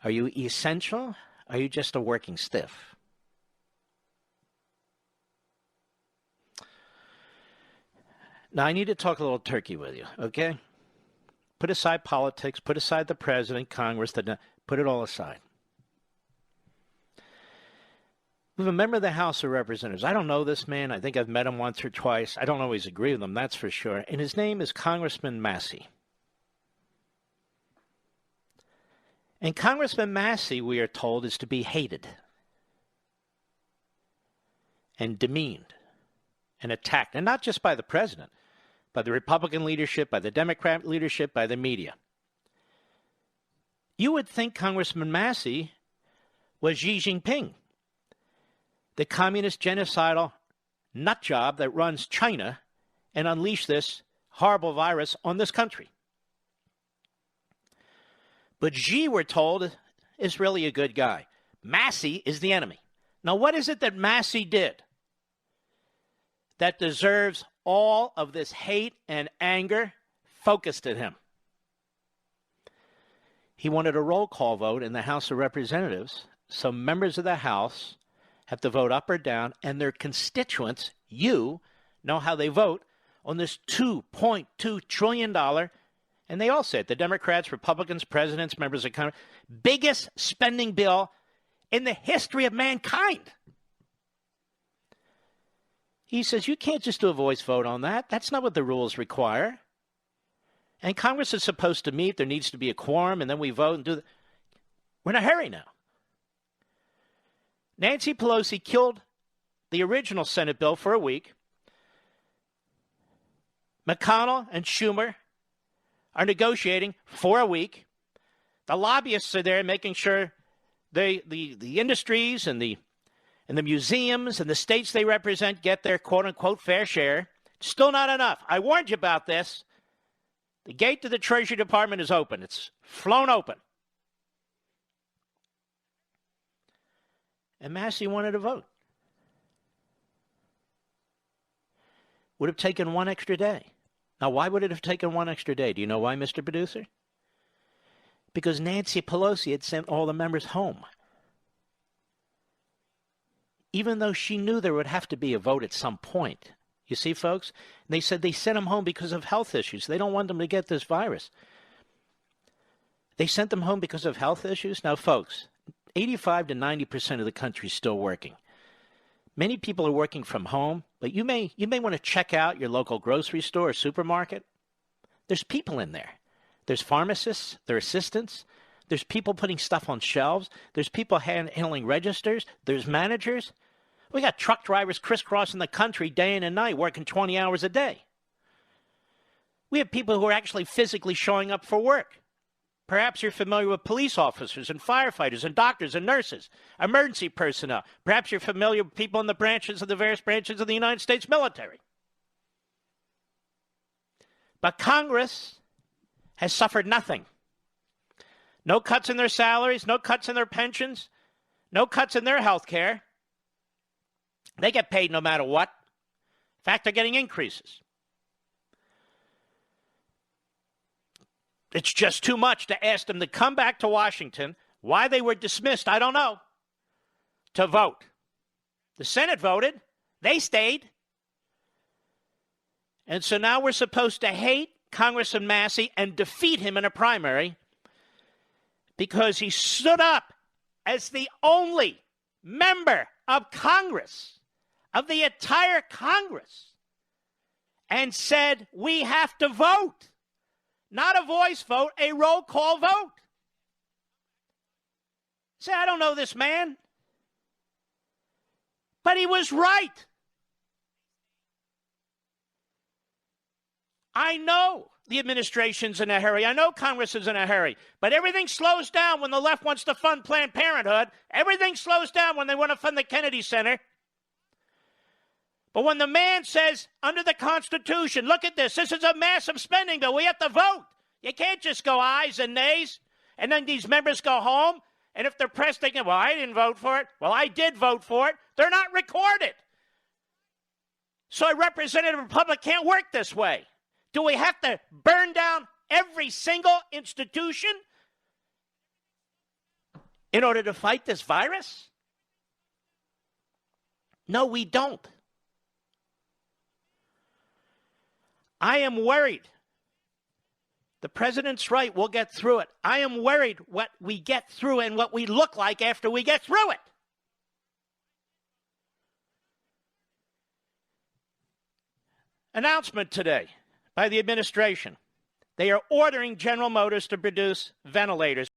Are you essential? Are you just a working stiff? Now, I need to talk a little turkey with you, okay? Put aside politics, put aside the president, Congress, put it all aside. We have a member of the House of Representatives. I don't know this man. I think I've met him once or twice. I don't always agree with him, that's for sure. And his name is Congressman Massie. And Congressman Massie, we are told, is to be hated and demeaned and attacked. And not just by the president, by the Republican leadership, by the Democrat leadership, by the media. You would think Congressman Massie was Xi Jinping, the communist genocidal nutjob that runs China and unleashed this horrible virus on this country. But Xi, we're told, is really a good guy. Massie is the enemy. Now, what is it that Massie did that deserves all of this hate and anger focused at him? He wanted a roll call vote in the House of Representatives, so members of the House have to vote up or down, and their constituents, you, know how they vote on this $2.2 trillion, and they all say it, the Democrats, Republicans, presidents, members of Congress, biggest spending bill in the history of mankind. He says, you can't just do a voice vote on that. That's not what the rules require. And Congress is supposed to meet. There needs to be a quorum, and then we vote and do that. We're in a hurry now. Nancy Pelosi killed the original Senate bill for a week. McConnell and Schumer are negotiating for a week. The lobbyists are there making sure the industries and the museums and the states they represent get their quote-unquote fair share. Still not enough. I warned you about this. The gate to the Treasury Department is open. It's flown open. And Massie wanted a vote. Would have taken one extra day. Now, why would it have taken one extra day? Do you know why, Mr. Producer? Because Nancy Pelosi had sent all the members home. Even though she knew there would have to be a vote at some point. You see, folks? They said they sent them home because of health issues. They don't want them to get this virus. They sent them home because of health issues. Now, folks, 85 to 90% of the country is still working. Many people are working from home, but you may want to check out your local grocery store or supermarket. There's people in there. There's pharmacists, their assistants. There's people putting stuff on shelves. There's people handling registers. There's managers. We got truck drivers crisscrossing the country day in and night, working 20 hours a day. We have people who are actually physically showing up for work. Perhaps you're familiar with police officers and firefighters and doctors and nurses, emergency personnel. Perhaps you're familiar with people in the various branches of the United States military. But Congress has suffered nothing. No cuts in their salaries, no cuts in their pensions, no cuts in their health care. They get paid no matter what. In fact, they're getting increases. It's just too much to ask them to come back to Washington. Why they were dismissed, I don't know. To vote. The Senate voted. They stayed. And so now we're supposed to hate Congressman Massie and defeat him in a primary because he stood up as the only member of Congress, of the entire Congress, and said we have to vote. Not a voice vote, a roll call vote. Say, I don't know this man. But he was right. I know the administration's in a hurry. I know Congress is in a hurry. But everything slows down when the left wants to fund Planned Parenthood. Everything slows down when they want to fund the Kennedy Center. But when the man says, under the Constitution, look at this is a massive spending bill, we have to vote. You can't just go ayes and nays, and then these members go home, and if they're pressed, they can, well, I didn't vote for it. Well, I did vote for it. They're not recorded. So a representative republic can't work this way. Do we have to burn down every single institution? in order to fight this virus? No, we don't. I am worried. The president's right. We'll get through it. I am worried what we get through and what we look like after we get through it. Announcement today by the administration. They are ordering General Motors to produce ventilators.